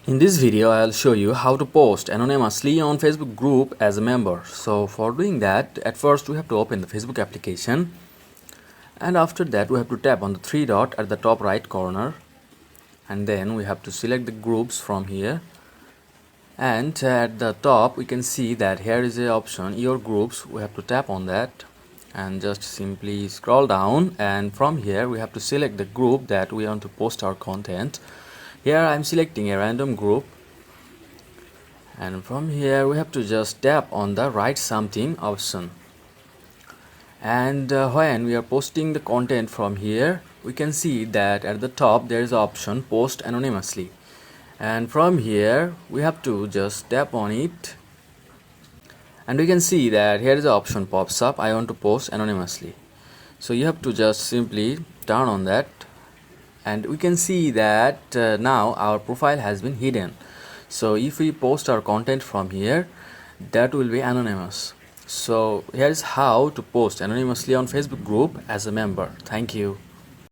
In this video, I'll show you how to post anonymously on Facebook group as a member. So for doing that, at first we have to open the Facebook application, and after that we have to tap on the three dot at the top right corner, and then we have to select the groups from here. And at the top we can see that here is the option your groups. We have to tap on that and just simply scroll down, and from here we have to select the group that we want to post our content. Here I'm selecting a random group, and from here we have to just tap on the write something option. And when we are posting the content from here, we can see that at the top there is an option post anonymously, and from here we have to just tap on it, and we can see that here is the option pops up, I want to post anonymously. So you have to just simply turn on that, and we can see that now our profile has been hidden. So if we post our content from here, that will be anonymous. So here's how to post anonymously on Facebook group as a member. Thank you.